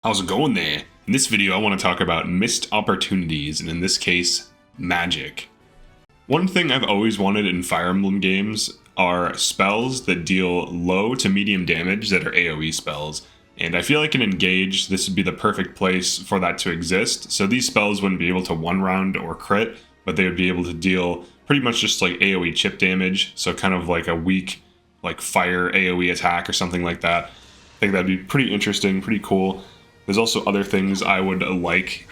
How's it going there? In this video, I want to talk about missed opportunities, and in this case, magic. One thing I've always wanted in Fire Emblem games are spells that deal low to medium damage that are AoE spells. And I feel like in Engage, this would be the perfect place for that to exist. So these spells wouldn't be able to one round or crit, but they would be able to deal pretty much just like AoE chip damage. So kind of like a weak, like fire AoE attack or something like that. I think that'd be pretty interesting, pretty cool. There's also other things I would like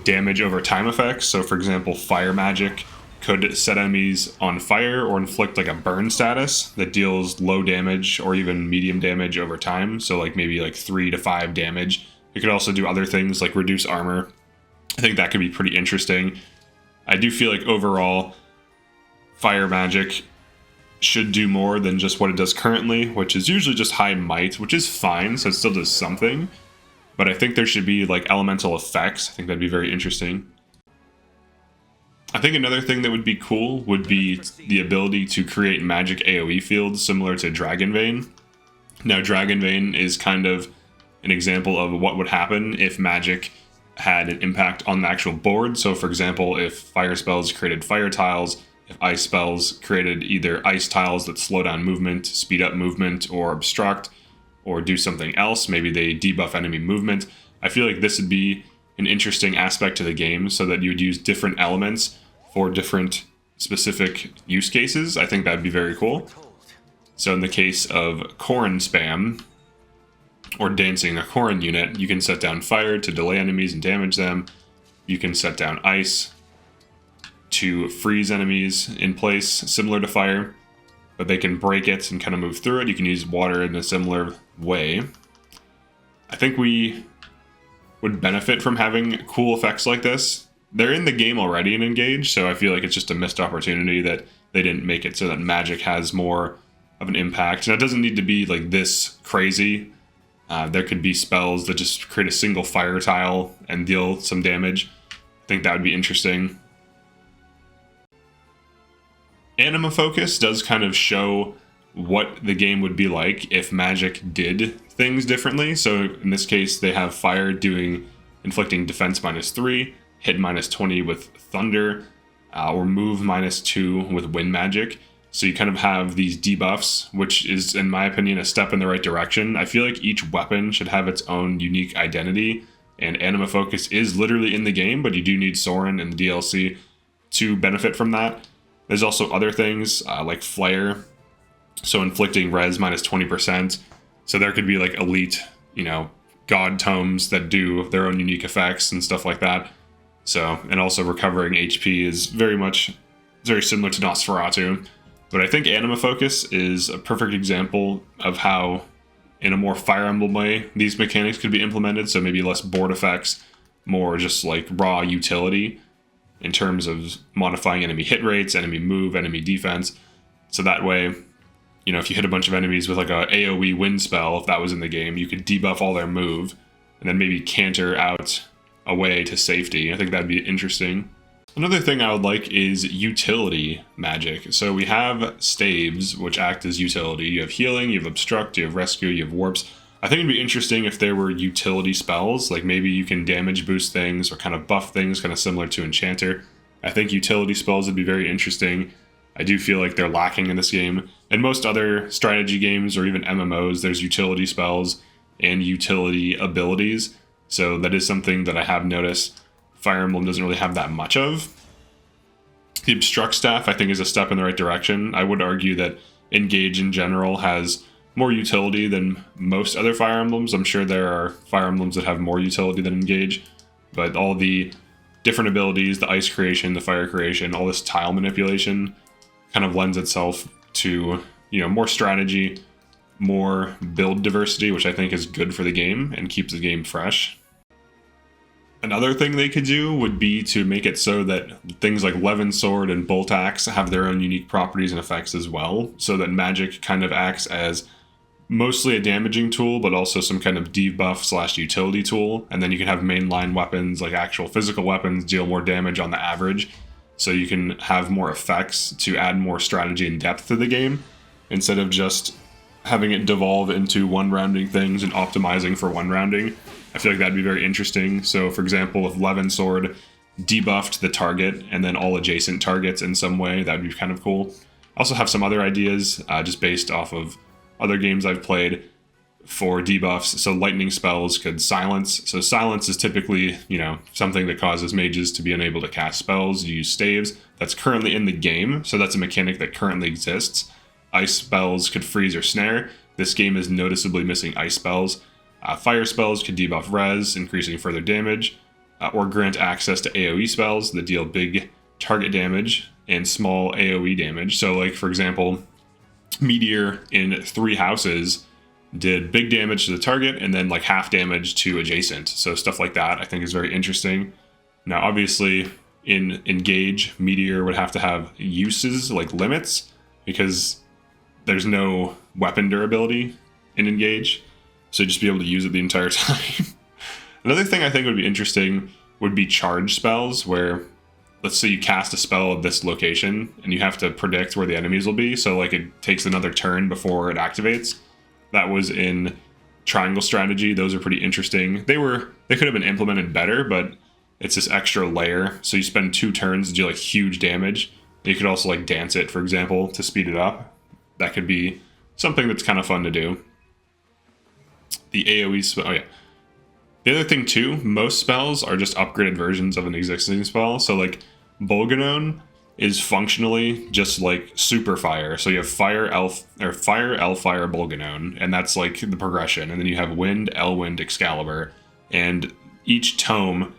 damage over time effects. So for example, fire magic could set enemies on fire or inflict like a burn status that deals low damage or even medium damage over time. So like maybe like 3 to 5 damage. It could also do other things like reduce armor. I think that could be pretty interesting. I do feel like overall, fire magic should do more than just what it does currently, which is usually just high might, which is fine, so it still does something. But I think there should be like elemental effects. I think that'd be very interesting. I think another thing that would be cool would be the ability to create magic AoE fields similar to Dragon Vein. Now, Dragon Vein is kind of an example of what would happen if magic had an impact on the actual board. So for example, if fire spells created fire tiles, if ice spells created either ice tiles that slow down movement, speed up movement, or obstruct, or do something else, maybe they debuff enemy movement. I feel like this would be an interesting aspect to the game so that you would use different elements for different specific use cases. I think that'd be very cool. So in the case of Corrin spam, or dancing a Corrin unit, you can set down fire to delay enemies and damage them. You can set down ice to freeze enemies in place, similar to fire, but they can break it and kind of move through it. You can use water in a similar way. I think we would benefit from having cool effects like this. They're in the game already in Engage, so I feel like it's just a missed opportunity that they didn't make it so that magic has more of an impact. And it doesn't need to be like this crazy. There could be spells that just create a single fire tile and deal some damage. I think that would be interesting. Anima Focus does kind of show what the game would be like if magic did things differently. So in this case, they have fire inflicting defense -3, hit -20 with thunder, or move -2 with wind magic. So you kind of have these debuffs, which is, in my opinion, a step in the right direction. I feel like each weapon should have its own unique identity, and Anima Focus is literally in the game, but you do need Soren in the DLC to benefit from that. There's also other things like Flare, so inflicting res -20%. So there could be like elite, god tomes that do their own unique effects and stuff like that. So, and also recovering HP is very similar to Nosferatu. But I think Anima Focus is a perfect example of how, in a more Fire Emblem way, these mechanics could be implemented. So maybe less board effects, more just like raw utility in terms of modifying enemy hit rates, enemy move, enemy defense. So that way, if you hit a bunch of enemies with like a AoE wind spell, if that was in the game, you could debuff all their move and then maybe canter out away to safety. I think that'd be interesting. Another thing I would like is utility magic. So we have staves, which act as utility. You have healing, you have obstruct, you have rescue, you have warps. I think it'd be interesting if there were utility spells, like maybe you can damage boost things or kind of buff things, kind of similar to Enchanter. I think utility spells would be very interesting. I do feel like they're lacking in this game. In most other strategy games or even MMOs, there's utility spells and utility abilities. So that is something that I have noticed Fire Emblem doesn't really have that much of. The obstruct staff, I think, is a step in the right direction. I would argue that Engage in general has more utility than most other Fire Emblems. I'm sure there are Fire Emblems that have more utility than Engage, but all the different abilities, the ice creation, the fire creation, all this tile manipulation kind of lends itself to, more strategy, more build diversity, which I think is good for the game and keeps the game fresh. Another thing they could do would be to make it so that things like Levin Sword and Bolt Axe have their own unique properties and effects as well, so that magic kind of acts as mostly a damaging tool, but also some kind of debuff/utility tool. And then you can have mainline weapons, like actual physical weapons, deal more damage on the average. So you can have more effects to add more strategy and depth to the game, instead of just having it devolve into one-rounding things and optimizing for one-rounding. I feel like that'd be very interesting. So for example, if Levin Sword debuffed the target and then all adjacent targets in some way, that would be kind of cool. I also have some other ideas just based off of other games I've played for debuffs. So lightning spells could silence. So silence is typically, something that causes mages to be unable to cast spells, use staves. That's currently in the game. So that's a mechanic that currently exists. Ice spells could freeze or snare. This game is noticeably missing ice spells. Fire spells could debuff res, increasing further damage, or grant access to AoE spells that deal big target damage and small AoE damage. So like, for example, Meteor in 3 houses did big damage to the target and then like half damage to adjacent. So stuff like that I think is very interesting. Now obviously in Engage, Meteor would have to have uses, like limits, because there's no weapon durability in Engage. So just be able to use it the entire time. Another thing I think would be interesting would be charge spells, where let's say you cast a spell at this location and you have to predict where the enemies will be. So like it takes another turn before it activates. That was in Triangle Strategy. Those are pretty interesting. They could have been implemented better, but it's this extra layer. So you spend 2 turns to do like huge damage. You could also like dance it, for example, to speed it up. That could be something that's kind of fun to do. The AoE spell, oh yeah. The other thing too, most spells are just upgraded versions of an existing spell. So like Bolganone is functionally just like Super Fire. So you have Fire, Elf, Fire, Bolganone, and that's like the progression. And then you have Wind, Wind, Excalibur, and each tome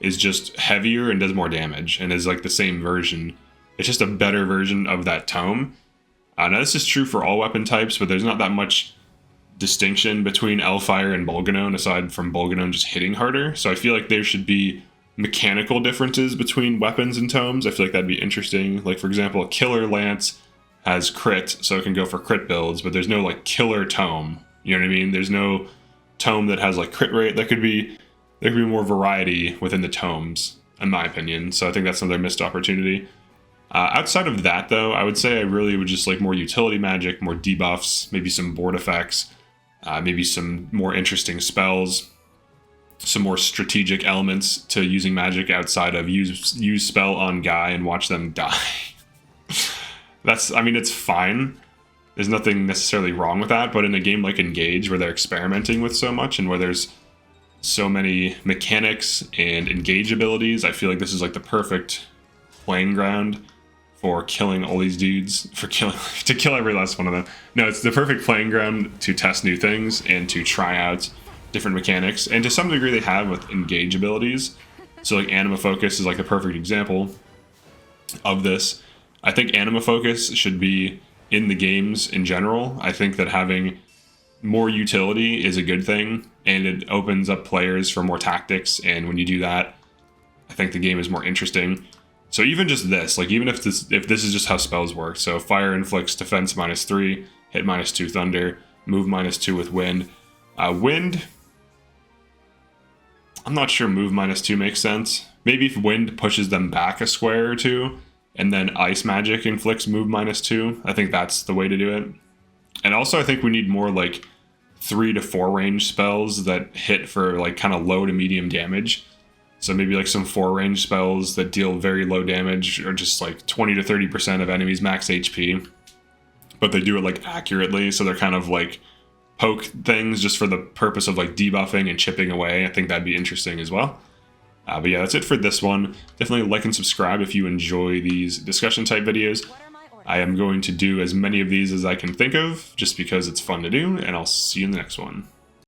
is just heavier and does more damage and is like the same version. It's just a better version of that tome. Now this is true for all weapon types, but there's not that much distinction between Fire and Bolganone aside from Bolganone just hitting harder. So I feel like there should be mechanical differences between weapons and tomes. I feel like that'd be interesting. Like for example, a Killer Lance has crit, so it can go for crit builds, but there's no like killer tome. You know what I mean? There's no tome that has like crit rate. There could be more variety within the tomes, in my opinion. So I think that's another missed opportunity. Outside of that, though, I would say I really would just like more utility magic, more debuffs, maybe some board effects, maybe some more interesting spells, some more strategic elements to using magic outside of use spell on guy and watch them die. It's fine. There's nothing necessarily wrong with that, but in a game like Engage, where they're experimenting with so much and where there's so many mechanics and engage abilities, I feel like this is like the perfect playing ground for killing all these dudes, to kill every last one of them. No, it's the perfect playing ground to test new things and to try out different mechanics. And to some degree they have with engage abilities. So like Anima Focus is like a perfect example of this. I think Anima Focus should be in the games in general. I think that having more utility is a good thing, and it opens up players for more tactics, and when you do that, I think the game is more interesting. So even just this, like even if this is just how spells work, so Fire inflicts defense -3, hit -2 thunder, move -2 with wind. Wind, I'm not sure move -2 makes sense. Maybe if wind pushes them back a square or two, and then ice magic inflicts move -2, I think that's the way to do it. And also I think we need more like 3 to 4 range spells that hit for like kind of low to medium damage. So maybe like some 4 range spells that deal very low damage, or just like 20 to 30% of enemies max HP, but they do it like accurately. So they're kind of like poke things just for the purpose of like debuffing and chipping away. I think that'd be interesting as well. But yeah, that's it for this one. Definitely like and subscribe if you enjoy these discussion type videos. I am going to do as many of these as I can think of, just because it's fun to do, and I'll see you in the next one.